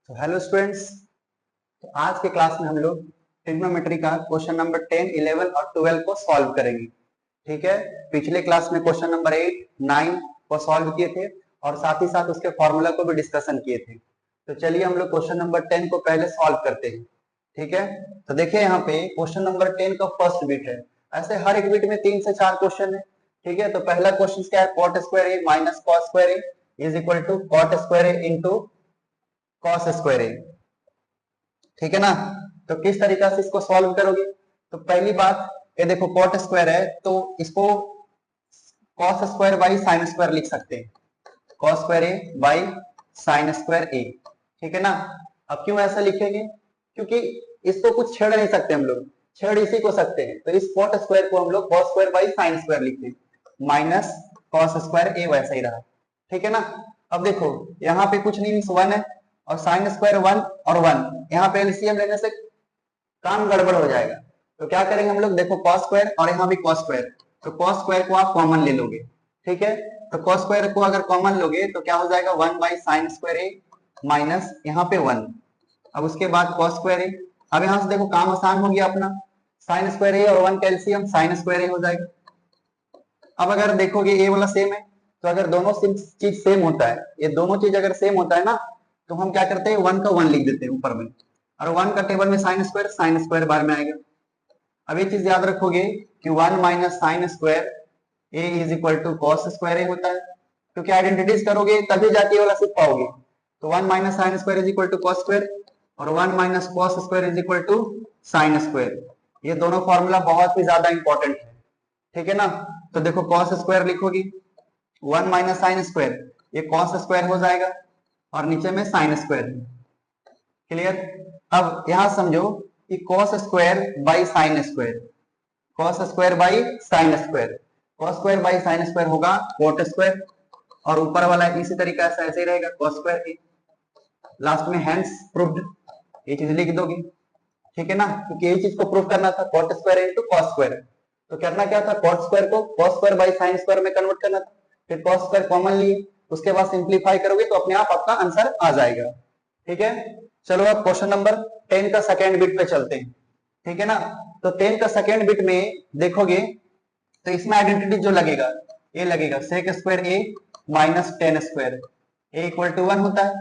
तो hello students. तो आज के क्लास में हम लोग ट्रिग्नोमेट्री का क्वेश्चन नंबर 10, 11 और 12 को सॉल्व करेंगे। ठीक है, पिछले क्लास में क्वेश्चन नंबर 8, 9 को सॉल्व किए थे और साथ ही साथ उसके फॉर्मूला को भी डिस्कशन किए थे। तो चलिए हम लोग क्वेश्चन नंबर 10 को पहले सॉल्व करते हैं। ठीक है, तो देखिए यहाँ पे क्वेश्चन नंबर 10 का फर्स्ट बिट है। ऐसे हर एक बिट में 3 से 4 क्वेश्चन है। ठीक है, तो पहला क्वेश्चन क्या है, cot square A minus cos square A is equal to cot square A into cos square A. ठीक है ना। तो किस तरीका से इसको सॉल्व करोगे, तो पहली बात ये देखो कॉट स्क्वायर है तो इसको cos square by sine square लिख सकते हैं, cos square A by sine square A. ठीक है ना। अब क्यों ऐसा लिखेंगे, क्योंकि इसको कुछ छेड़ नहीं सकते हम लोग, छेड़ इसी को सकते हैं। तो इस कॉट स्क्वायर को हम लोग cos square by sine square लिखते हैं, माइनस कॉस स्क्वायर ए वैसा ही रहा। ठीक है ना। अब देखो यहाँ पे कुछ नहीं, 1 है और साइन स्क्वायर 1 और 1, यहाँ पे एलसीएम लेने से काम गड़बड़ हो जाएगा। तो क्या करेंगे हम लोग, देखो कॉस स्क्वायर और यहाँ भी कॉस स्क्वायर, तो कॉस स्क्वायर को आप कॉमन ले लोगे। ठीक है, तो कॉस स्क्वायर को अगर कॉमन लोगे तो क्या हो जाएगा, 1 by sine square A minus यहाँ पे 1। अब उसके बाद कॉस स्क्वायर ए। अब यहाँ से देखो काम आसान हो गया अपना, साइन स्क्वायर ए और 1 कैल्सियम साइन स्क्वायर ए हो जाएगा। अब अगर देखोगे ए वाला सेम है, तो अगर दोनों चीज सेम होता है, ये दोनों चीज अगर सेम होता है ना, तो हम क्या करते हैं 1 का 1 लिख देते हैं ऊपर में, और 1 का टेबल में साइन स्क्वायर बार में आएगा। अब ये चीज याद रखोगे कि 1 minus sine square A is equal to cos square A होता है, क्योंकि आइडेंटिटीज करोगे तभी जाके ये वाला सीख पाओगे। तो 1 minus sine square is equal to cos square और 1 minus cos square is equal to sine square. ये दोनों फॉर्मूला बहुत ही ज्यादा इंपॉर्टेंट है। ठीक है ना। तो देखो कॉस स्क्वायर लिखोगी 1 माइनस साइन स्क्वायर, ये कॉस स्क्वायर हो जाएगा और नीचे में साइन स्क्वायर। क्लियर। अब यहां समझो कि cos square by sine square, cos square by sine square, cos square by sine square होगा कॉट स्क्वायर, और ऊपर वाला इसी तरीका से ऐसे ही रहेगा कॉस स्क्वायर। लास्ट में हैंस प्रूव्ड, ये चीज लिख दोगे। ठीक है ना, क्योंकि यही चीज को प्रूव करना था, cot square into cos square. तो करना क्या था, कॉट स्क्वायर को cos square by sine square में कन्वर्ट करना था, फिर कॉस स्क्वायर कॉमन लिए, उसके बाद सिंप्लीफाई करोगे तो अपने आप आपका आंसर आ जाएगा। ठीक है, चलो अब क्वेश्चन नंबर 10 का सेकेंड बिट पे चलते हैं। ठीक है ना। तो 10 का सेकेंड बिट में देखोगे तो इसमें आइडेंटिटी जो लगेगा, ये लगेगा sec square A minus tan square A equal to 1 होता है,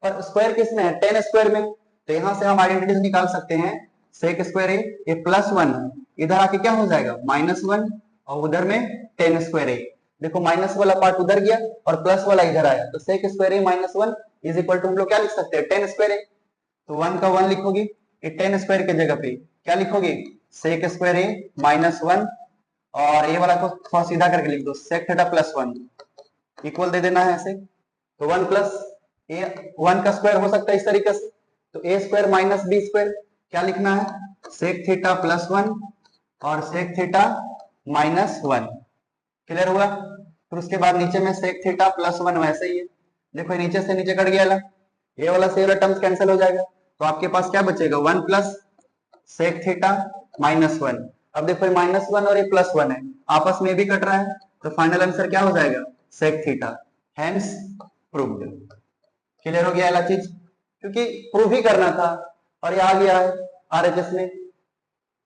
पर स्क्वायर किसमें है, 10 स्क्वायर में। तो यहां से हम आइडेंटिटीज निकाल सकते हैं, सेक स्क्वायर ए ये प्लस 1 इधर आके क्या हो जाएगा माइनस 1, और उधर में 10 स्क्वायर ए। देखो माइनस वाला पार्ट उधर गया और प्लस वाला इधर आया, तो sec square A minus 1 is equal to हम लोग क्या लिख सकते हैं 10 स्क्वायर ए। तो 1 का 1 लिखोगे, ये 10 स्क्वायर के जगह पे क्या लिखोगे सेक स्क्वायर ए माइनस 1, और ये वाला को थोड़ा सीधा करके लिख दो सेक थीटा प्लस 1 इक्वल दे देना है ऐसे। तो 1 प्लस ए 1 का स्क्वायर हो सकता है इस तरीके से, तो ए स्क्वायर माइनस बी स्क्वायर क्या लिखना है सेक थीटा प्लस 1 और सेक थीटा माइनस 1। क्लियर हुआ। फिर उसके बाद नीचे में सेक थीटा प्लस 1 वैसे ही है, देखो नीचे से नीचे कट गया, ये वाला से वाला टर्म्स कैंसिल हो जाएगा, तो आपके पास क्या बचेगा 1 प्लस सेक थीटा माइनस 1। अब देखो माइनस 1 और ये प्लस 1 है, आपस में भी कट रहा है, तो फाइनल आंसर क्या हो जाएगा sec theta, hence proved. Clear हो गया वाला चीज, क्योंकि प्रूव ही करना था और ये आ गया है आरएचएस में।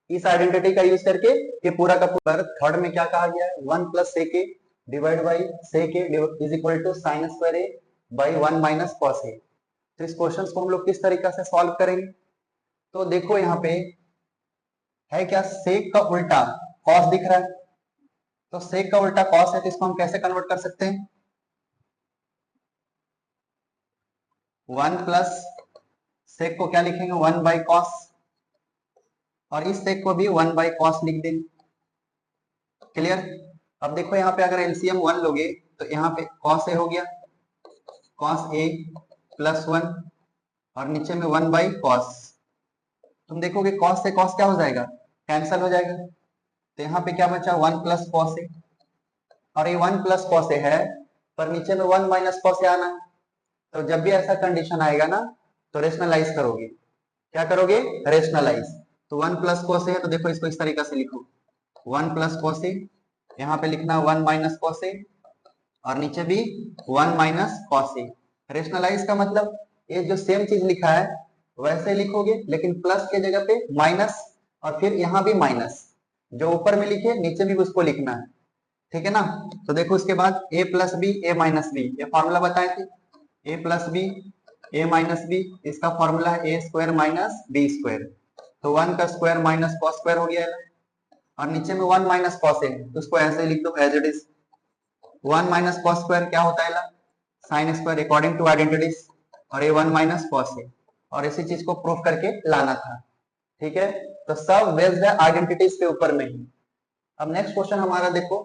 इस आइडेंटिटी का यूज करके ये पूरा का पूरा थर्ड में क्या कहा गया है 1 plus sec A divide by sec A is equal to sine square A by 1 minus cos A. तो इस क्वेश्चन को हम लोग किस तरीके से सॉल्व करेंगे, तो देखो यहाँ पे है क्या सेक का उल्टा कॉस दिख रहा है, तो सेक का उल्टा कॉस है, तो इसको हम कैसे कन्वर्ट कर सकते हैं 1 प्लस सेक को क्या लिखेंगे 1 बाई कॉस, और इस सेक को भी 1 बाई कॉस लिख देंगे। क्लियर। अब देखो यहाँ पे अगर एलसीएम 1 लोगे तो यहाँ पे कॉस ए हो गया, कॉस ए प्लस 1 और नीचे में 1 बाई कॉस। तुम देखोगे कॉस से कॉस क्या हो जाएगा कैंसिल हो जाएगा, तो यहाँ पे क्या बचा 1 प्लस कॉस ए, और ये 1 प्लस कॉस ए है पर नीचे में 1 माइनस कॉस ए आना है। तो जब भी ऐसा कंडीशन आएगा ना तो रेशनलाइज करोगे, क्या करोगे रेशनलाइज। तो 1 प्लस कॉस ए है, तो देखो इसको इस तरीके से लिखो 1 प्लस कॉस ए, यहाँ पे लिखना 1 माइनस कॉस ए और नीचे भी 1 माइनस कॉस ए। रेशनलाइज का मतलब ये जो सेम चीज लिखा है वैसे लिखोगे, लेकिन प्लस के जगह पे माइनस, और फिर यहाँ भी माइनस, जो ऊपर में लिखे नीचे भी उसको लिखना है, ठीक है ना। तो देखो उसके बाद a plus B A minus B, ये फॉर्मूला बताए थे, a plus B A minus B, इसका फॉर्मूला है A square minus B square. तो 1 का स्क्वायर माइनस कॉस स्क्वायर हो गया है, और नीचे में 1 माइनस कॉस है, तो उसको ऐसे लिख दो as it is. 1 minus cos square क्या होता है, sine square according to identities, और ये 1 माइनस कॉस है, और इसी चीज को प्रूफ करके लाना था, ठीक है। तो सब बेस्ड है आइडेंटिटीज के ऊपर में ही। अब नेक्स्ट क्वेश्चन हमारा देखो,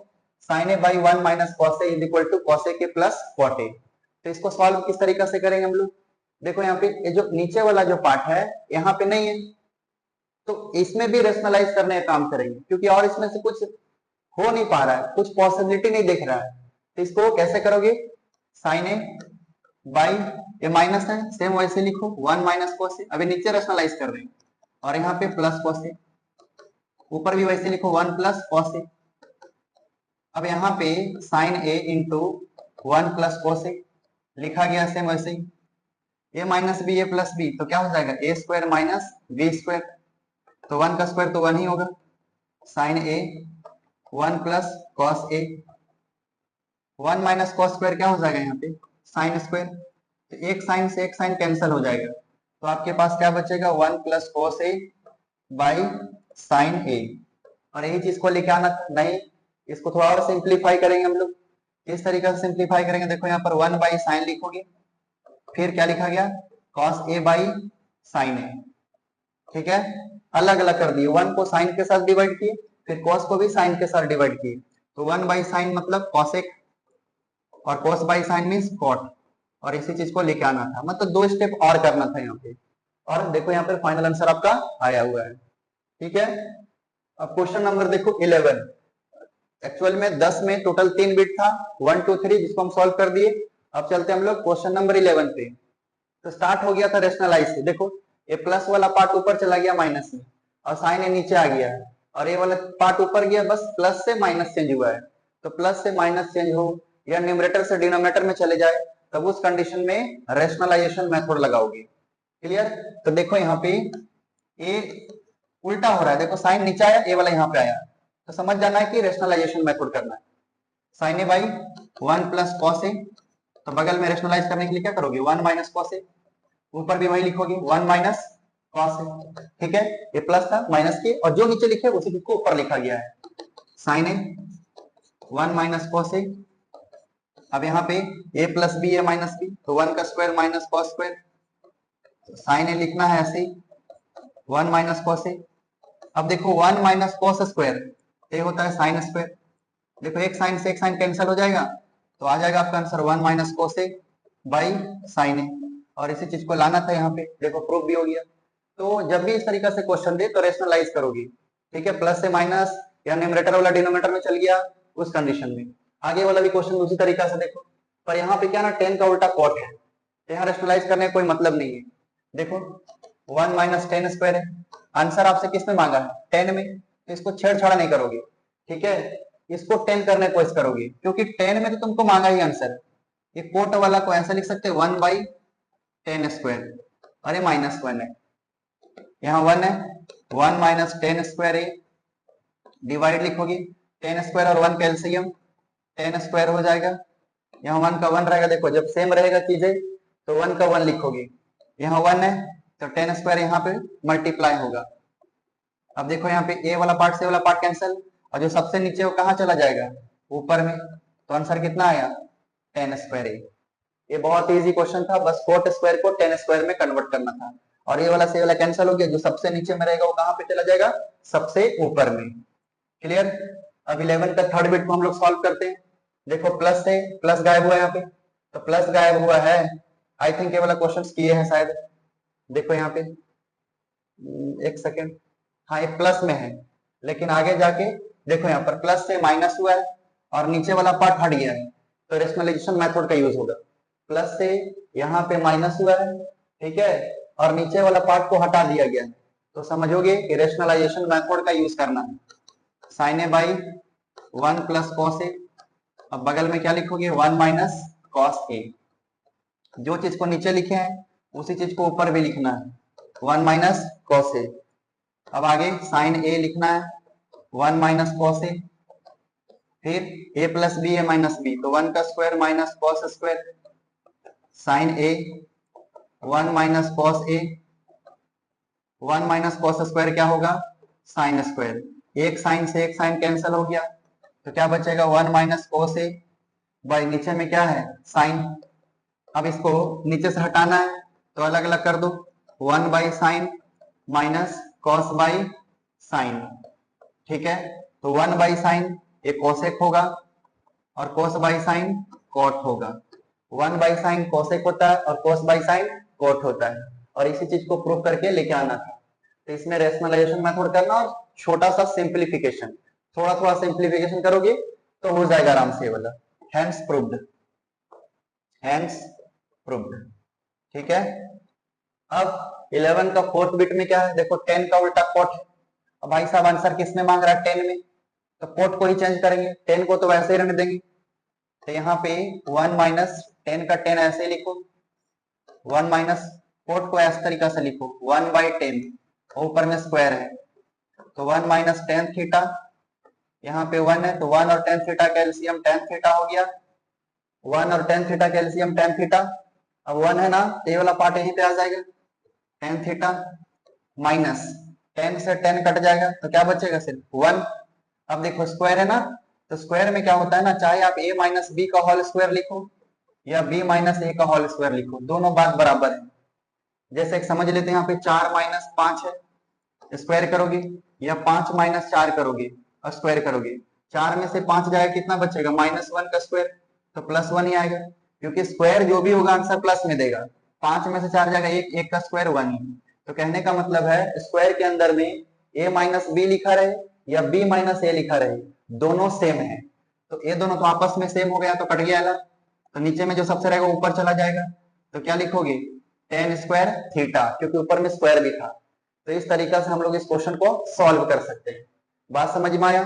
sine A by 1 minus cos A is equal to cos A के प्लस कॉट ए। तो इसको सॉल्व किस तरीके से करेंगे हम लोग, देखो यहाँ पे ये जो नीचे वाला जो पार्ट है यहाँ पे नहीं है, तो इसमें भी रेशनलाइज करने का काम करेंगे, क्योंकि और इसमें से कुछ हो नहीं पा रहा है, कुछ पॉसिबिलिटी नहीं दिख रहा है। तो इसको कैसे करोगे, साइन ए बाई, ये माइनस है सेम वैसे लिखो 1 माइनस कॉस ए, अभी नीचे रेशनलाइज कर रहे हैं, और यहाँ पे प्लस कॉस ए, ऊपर भी वैसे लिखो 1 प्लस कॉस ए। अब यहाँ पे साइन ए इंटू 1 प्लस कॉस ए लिखा गया सेम वैसे ही, ए माइनस बी ए प्लस बी, तो क्या हो जाएगा ए स्क्वायर माइनस बी स्क्वायर, तो 1 का स्क्वायर तो 1 ही होगा, sign A 1 plus cos A, 1 minus cos square क्या हो जाएगा यहाँ पे साइन स्क्वायर, तो एक साइन से एक साइन कैंसिल हो जाएगा, तो आपके पास क्या बचेगा 1 plus cos A by sine A, और यही चीज को लेके आना नहीं, इसको थोड़ा और सिंप्लीफाई करेंगे हम लोग। इस तरीके से सिंप्लीफाई करेंगे, देखो यहाँ पर 1 बाई साइन लिखोगे, फिर क्या लिखा गया कॉस ए बाई साइन ए, ठीक है, अलग अलग कर दिए, 1 को साइन के साथ डिवाइड किए, फिर कॉस को भी साइन के साथ डिवाइड किए, तो 1 बाई साइन मतलब कॉसेक, और cos by sine means cot, और इसी चीज को लेके आना था, मतलब 2 स्टेप और करना था यहाँ पे, और देखो यहाँ पे फाइनल आंसर आपका आया हुआ है, ठीक है। अब क्वेश्चन नंबर देखो 11, एक्चुअल में 10 में टोटल 3 बिट था 1 2 3, जिसको हम सॉल्व कर दिए। अब चलते हम लोग क्वेश्चन नंबर 11 पे। तो स्टार्ट हो गया था रेशनलाइज से, देखो ये प्लस वाला पार्ट ऊपर चला गया माइनस में, और साइन ए नीचे आ गया है, और ये वाला पार्ट ऊपर गया, बस प्लस से माइनस चेंज हुआ है, तो प्लस से माइनस चेंज हो या न्यूमरेटर से डिनोमिनेटर में चले जाए, तब उस कंडीशन में रेशनलाइजेशन मेथड लगाओगे, क्लियर। तो देखो यहाँ पे ए उल्टा हो रहा है, देखो साइन नीचे आया, ए वाला यहाँ पे आया, तो समझ जाना है कि रेशनलाइजेशन मेथड करना है, sine A by 1 plus cos A, तो बगल में रेशनलाइज करने के लिए क्या करोगे 1 माइनस कॉस ए, ऊपर भी वही लिखोगे 1 माइनस कॉस ए, ठीक है, ये प्लस था माइनस के, और जो नीचे लिखे उसी को ऊपर लिखा गया है, sine A 1 minus cos A. अब यहाँ पे A plus B A minus B, तो 1 का square minus cos square, sine A लिखना है ऐसे ही 1 माइनस कॉस ए। अब देखो 1 माइनस कॉस स्क्वायर ये होता है साइन स्क्वायर, देखो एक साइन से एक साइन कैंसिल हो जाएगा, तो आ जाएगा आपका answer 1 minus cos A by sine A, और इसी चीज को लाना था यहाँ पे, देखो प्रूफ भी हो गया। तो जब भी इस तरीके से क्वेश्चन दे तो रेशनलाइज करोगी, ठीक है, प्लस से माइनस या न्यूमरेटर वाला डिनोमिनेटर में चल गया उस कंडीशन में। आगे वाला भी क्वेश्चन उसी तरीका से देखो, पर यहाँ पे क्या ना 10 का उल्टा कॉट है, यहाँ रेशनलाइज करने का कोई मतलब नहीं है। देखो 1 माइनस 10 स्क्वायर है, आंसर आपसे किस में मांगा है 10 में, तो इसको छेड़छाड़ नहीं करोगे, ठीक है, इसको 10 करने की कोशिश करोगे, क्योंकि 10 में तो तुमको मांगा ही आंसर। ये कोट वाला को ऐसा लिख सकते हैं 1 बाई 10 स्क्वायर, अरे माइनस 1 है, यहाँ 1 है, 1 माइनस 10 स्क्वायर है, डिवाइड लिखोगे 10 स्क्वायर और 1 कैल्सियम 10 स्क्वायर हो जाएगा, यहाँ 1 का 1 रहेगा, देखो जब सेम रहेगा चीजें तो 1 का 1 लिखोगे, यहाँ 1 है तो 10 स्क्वायर यहाँ पे मल्टीप्लाई होगा। अब देखो यहाँ पे ए वाला पार्ट से वाला पार्ट कैंसिल, और जो सबसे नीचे वो कहाँ चला जाएगा ऊपर में, तो आंसर कितना आया 10 स्क्वायर ए। ये बहुत इजी क्वेश्चन था, बस कोट स्क्वायर को 10 स्क्वायर में कन्वर्ट करना था, और ये वाला से वाला कैंसिल हो गया, जो सबसे नीचे में रहेगा वो कहाँ पे चला जाएगा सबसे ऊपर में, क्लियर। अब 11 का थर्ड बिट को हम लोग सॉल्व करते हैं, देखो प्लस से प्लस गायब हुआ है यहाँ पे, तो प्लस गायब हुआ है, आई थिंक ये वाला क्वेश्चन किए हैं शायद, देखो यहाँ पे एक सेकेंड, हाँ ये प्लस में है, लेकिन आगे जाके देखो यहाँ पर प्लस से माइनस हुआ है और नीचे वाला पार्ट हट गया है, तो रेशनलाइजेशन मेथड का यूज होगा, प्लस से यहाँ पे माइनस हुआ है, ठीक है, और नीचे वाला पार्ट को हटा दिया गया है, तो समझोगे कि रेशनलाइजेशन मेथड का यूज करना है, sine A by 1 plus cos A, अब बगल में क्या लिखोगे 1 माइनस कॉस ए, जो चीज को नीचे लिखे हैं उसी चीज को ऊपर भी लिखना है, 1 माइनस कॉस ए। अब आगे साइन ए लिखना है, 1 माइनस कॉस ए, फिर A plus B, A minus B, तो 1 का square minus cos square, sine A 1 minus cos A, 1 minus cos square क्या होगा, साइन स्क्वायर, एक साइन से एक साइन कैंसिल हो गया, तो क्या बचेगा 1 माइनस कॉस ए बाई नीचे में क्या है साइन। अब इसको नीचे से हटाना है तो अलग अलग कर दो, 1 by sign minus cos by sign, ठीक है। तो 1 बाई साइन ये कोसेक होगा और कोस बाई साइन कॉट होगा, 1 बाई साइन कोसेक होता है और कोस बाई साइन कॉट होता है, और इसी चीज को प्रूव करके लेके आना था। तो इसमें रेशनलाइजेशन मेथड करना और छोटा सा सिंप्लीफिकेशन, थोड़ा थोड़ा सिंप्लीफिकेशन करोगे तो हो जाएगा आराम से वाला। हैंस प्रूव्ड, हैंस प्रूव्ड, ठीक है। अब 11 का फोर्थ बिट में क्या है, देखो 10 का उल्टा कॉट। अब भाई साहब आंसर किसमें मांग रहा है 10 में, तो कोट को ही चेंज करेंगे, 10 को तो वैसे ही रहने देंगे, तो यहाँ पे 1 माइनस 10 का 10 ऐसे लिखो, 1 माइनस कोट को इस तरीका से लिखो 1 बाई 10, ऊपर में स्क्वायर है, तो 1 माइनस टेन थीटा, यहाँ पे 1 है तो 1 और टेन थीटा का एलसीएम टेन थीटा हो गया, 1 और टेन थीटा का एलसीएम टेन थीटा। अब 1 है ना, ये वाला पार्ट यहीं पे आ जाएगा, टेन थीटा माइनस 10 से 10 कट जाएगा तो क्या बचेगा सिर्फ 1। अब देखो स्क्वायर है ना, तो स्क्वायर में क्या होता है ना, चाहे आप a माइनस बी का होल स्क्वायर लिखो या b माइनस ए का होल स्क्वायर लिखो, दोनों बात बराबर है। जैसे एक समझ लेते हैं यहाँ पे 4 माइनस 5 है, स्क्वायर करोगे, या 5 माइनस 4 करोगे और स्क्वायर करोगे, 4 में से 5 जाएगा कितना बचेगा -1 का स्क्वायर, तो +1 ही आएगा, क्योंकि स्क्वायर जो भी होगा आंसर प्लस में देगा। 5 में से 4 जाएगा 1, 1 का स्क्वायर 1 ही। तो कहने का मतलब है स्क्वायर के अंदर में a माइनस बी लिखा रहे या b माइनस ए लिखा रहे, दोनों सेम है, तो ये दोनों तो आपस में सेम हो गया तो कट गया अलग, तो नीचे में जो सबसे रहेगा ऊपर चला जाएगा, तो क्या लिखोगे टेन स्क्वायर थीटा, क्योंकि ऊपर में स्क्वायर भी था। तो इस तरीका से हम लोग इस क्वेश्चन को सॉल्व कर सकते हैं। बात समझ में आया।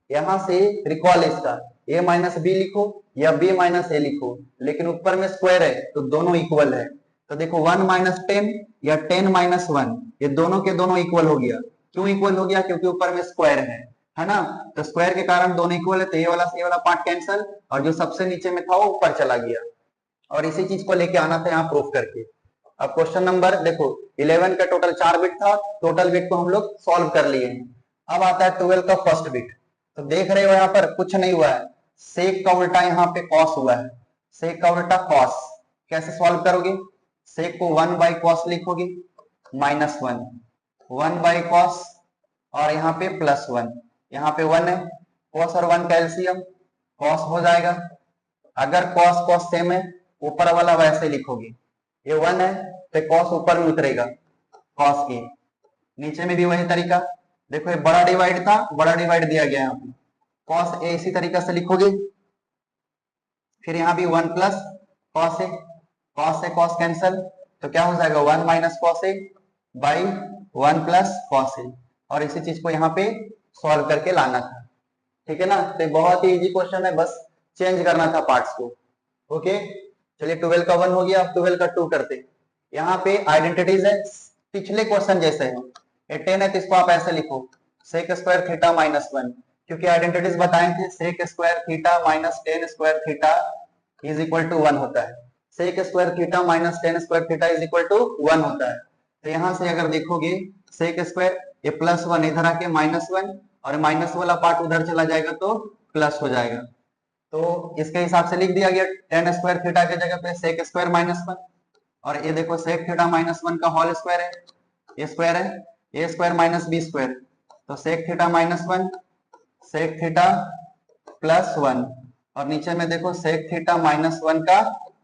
यहां से रिकॉल इसका a माइनस बी लिखो या b माइनस ए लिखो, लेकिन ऊपर में स्क्वायर है तो दोनों इक्वल है। तो देखो 1 माइनस 10 या 10 माइनस 1, ये दोनों के दोनों इक्वल हो गया। क्यों इक्वल हो गया, क्योंकि ऊपर में स्क्वायर है ना, तो स्क्वायर के कारण दोनों इक्वल है, तो ये वाला से ये वाला पार्ट कैंसल, और जो सबसे नीचे में था वो ऊपर चला गया, और इसी चीज को लेके आना था यहाँ प्रूफ करके। अब क्वेश्चन नंबर देखो 11 का टोटल 4 बिट था, टोटल बिट को हम लोग सॉल्व कर लिए हैं। अब आता है 12 का फर्स्ट बिट, तो देख रहे हो यहाँ पर कुछ नहीं हुआ है, सेक का उल्टा यहाँ पे कॉस हुआ है, सेक का उल्टा कॉस। कैसे सॉल्व करोगे, सेक को 1 बाई कॉस लिखोगे -1, 1 बाई कॉस और यहाँ पे +1, यहाँ पे 1 है, कॉस और 1 का एलसीएम कॉस हो जाएगा। अगर कॉस कॉस सेम है ऊपर वाला वैसे लिखोगे, ये 1 है तो कॉस ऊपर में उतरेगा कॉस की, नीचे में भी वही तरीका। देखो ये बड़ा डिवाइड था, बड़ा डिवाइड दिया गया यहाँ पे, कॉस ए इसी तरीका से लिखोगे, फिर यहाँ भी 1 प्लस कॉस ए, कॉस से कॉस कैंसल, तो क्या हो जाएगा 1 minus cos A by 1 plus cos A, और इसी चीज को यहाँ पे सॉल्व करके लाना था, ठीक है ना। तो बहुत ही इजी क्वेश्चन है, बस चेंज करना था पार्ट्स को। ओके चलिए 12 का 1 हो गया, अब 12 का 2 करते। यहाँ पे आइडेंटिटीज है पिछले क्वेश्चन जैसे है, ये 10 है तो इसको आप ऐसे लिखो सेक स्क्वायर थीटा -1, क्योंकि आइडेंटिटीज बताए थे sec square theta minus 10 square theta is equal to 1 होता है, sec square theta minus 10 square theta is equal to 1 होता है। तो यहाँ से अगर देखोगे सेक स्क्वायर ये +1 इधर आके -1 और माइनस वाला पार्ट उधर चला जाएगा तो प्लस हो जाएगा, तो इसके हिसाब से लिख दिया गया 10 स्क्वायर थीटा के जगह पे सेक स्क्वायर -1, और ये देखो सेक थीटा -1 का होल स्क्वायर है, ये स्क्वायर है, A square minus B square, तो सेक थीटा -1 सेक थीटा +1, और नीचे में देखो सेक थीटा -1 का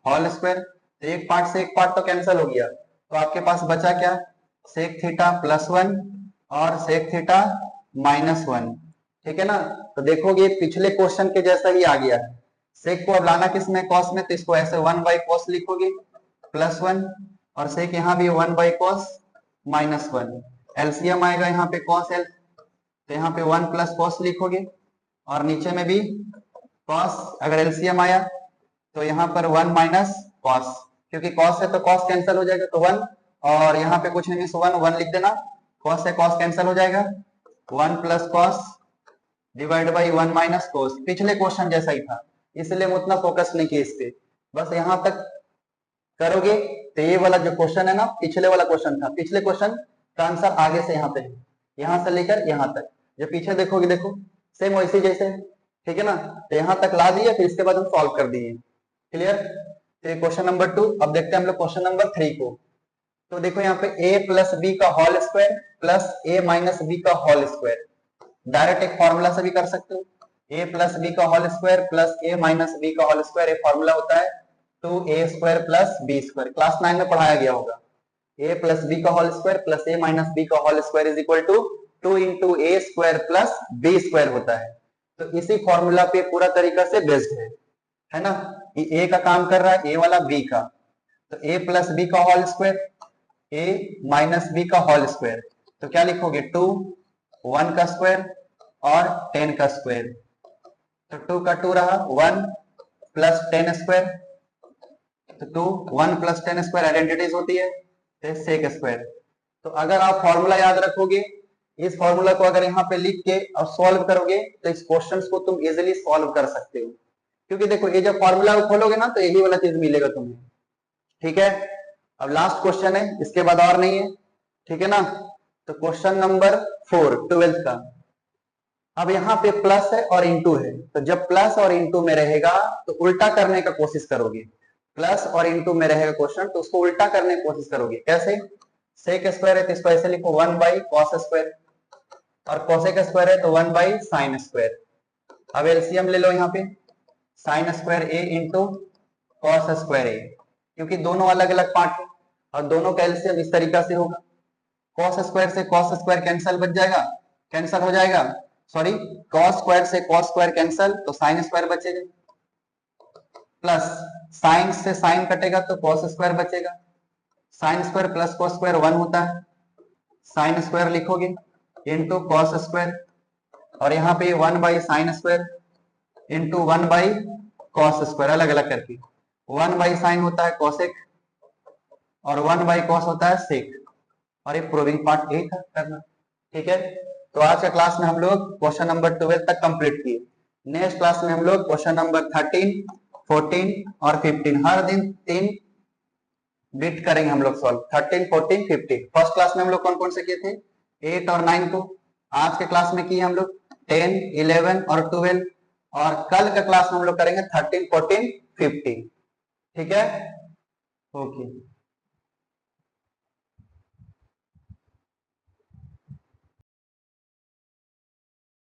होल स्क्वायर, तो एक पार्ट से एक पार्ट तो कैंसिल हो गया, तो आपके पास बचा क्या सेक थीटा +1 और सेक थीटा -1, ठीक है ना। तो देखोगे पिछले क्वेश्चन के जैसा ही आ गया है, सेक को अब लाना किस में कॉस में, तो इसको ऐसे 1 बाई कॉस लिखोगे +1, और सेक यहाँ भी 1 बाई कॉस -1, एलसीएम आएगा यहाँ पे कॉस एल, तो यहाँ पे 1 प्लस कॉस लिखोगे, और नीचे में भी कॉस, अगर एलसीएम आया तो यहाँ पर 1 माइनस कॉस, क्योंकि कॉस है तो कॉस कैंसिल हो जाएगा तो 1, और यहाँ पे कुछ नहीं, 1 लिख देना, कॉस से कॉस कैंसिल हो जाएगा, 1 plus cos divide by 1 minus cos. पिछले क्वेश्चन जैसा ही था, इसलिए मैं उतना फोकस नहीं किया इस पे, बस यहाँ तक करोगे तो ये वाला जो क्वेश्चन है ना, पिछले वाला क्वेश्चन था, पिछले क्वेश्चन का आंसर आगे से यहाँ पे है, यहाँ से लेकर यहाँ तक, जो पीछे देखोगे देखो सेम वैसे जैसे है, ठीक है ना। तो यहाँ तक ला दिए, फिर इसके बाद हम सॉल्व कर दिए। क्लियर। तो क्वेश्चन नंबर 2। अब देखते हैं हम लोग क्वेश्चन नंबर 3 को। तो देखो यहाँ पे a प्लस बी का whole square plus a minus B का होल स्क्वायर, डायरेक्ट एक फॉर्मूला से भी कर सकते हो। a प्लस बी का whole square plus a minus B का होल स्क्वायर, एक फॉर्मूला होता है 2a square plus b square, class 9 में पढ़ाया गया होगा। a प्लस बी का whole square plus a minus B का whole square is equal to 2 into a square plus b square होता है। तो इसी फॉर्मूला पे पूरा तरीका से बेस्ड है ना। ये a का काम कर रहा है, a वाला b का, तो a प्लस बी का whole square, a minus B का होल स्क्वायर, तो क्या लिखोगे 2 1 का स्क्वायर और 10 का स्क्वायर, तो 2 का 2 रहा, 1 प्लस 10 स्क्वायर, तो 2 1 प्लस 10 स्क्वायर आइडेंटिटीज होती है, तो सेक स्क्वायर। तो अगर आप फॉर्मूला याद रखोगे, इस फॉर्मूला को अगर यहाँ पे लिख के और सॉल्व करोगे तो इस क्वेश्चन को तुम इजिली सॉल्व कर सकते हो, क्योंकि देखो ये जब फॉर्मूला खोलोगे ना तो यही वाला चीज मिलेगा तुम्हें। ठीक है। अब लास्ट क्वेश्चन है, इसके बाद और नहीं है, ठीक है ना। तो क्वेश्चन नंबर 4 12th का। अब यहाँ पे प्लस है और इंटू है, तो जब प्लस और इंटू में रहेगा तो उल्टा करने का कोशिश करोगे। प्लस और इंटू में रहेगा क्वेश्चन तो उसको उल्टा करने की कोशिश करोगे। कैसे? सेक स्क्वायर है तो इसको ऐसे लिखो 1 बाई कॉस स्क्वायर, और कोसेक स्क्वायर है तो 1 बाई साइन स्क्वायर। अब एलसीएम ले लो यहाँ पे, sign square A into cos square ए, क्योंकि दोनों अलग अलग पार्ट है और दोनों का एलसीएम इस तरीका से होगा। कॉस स्क्वायर से कॉस स्क्वायर कैंसिल बच जाएगा, कैंसिल हो जाएगा, सॉरी कॉस स्क्वायर से कॉस स्क्वायर कैंसिल, तो साइन स्क्वायर बचेगा, प्लस साइन से साइन कटेगा तो कॉस स्क्वायर बचेगा, sine square plus cos square 1 होता है, साइन स्क्वायर लिखोगे इंटू कॉस स्क्वायर, और यहाँ पे 1 by sine square into 1 by cos square, अलग अलग करके 1 बाई साइन होता है कॉसेक और 1 बाई कॉस होता है सेक, और ये प्रूविंग पार्ट यही था करना। ठीक है। तो आज का क्लास में हम लोग क्वेश्चन नंबर 12 तक कंप्लीट किए। नेक्स्ट क्लास में हम लोग क्वेश्चन नंबर 13 14 और 15 हर दिन 3 बिट करेंगे हम लोग सॉल्व, 13 14 15। फर्स्ट क्लास में हम लोग कौन कौन से किए थे? 8 और 9 को। आज के क्लास में किए हम लोग 10 11 और 12, और कल का क्लास में हम लोग करेंगे 13 14 15। ठीक है। ओके।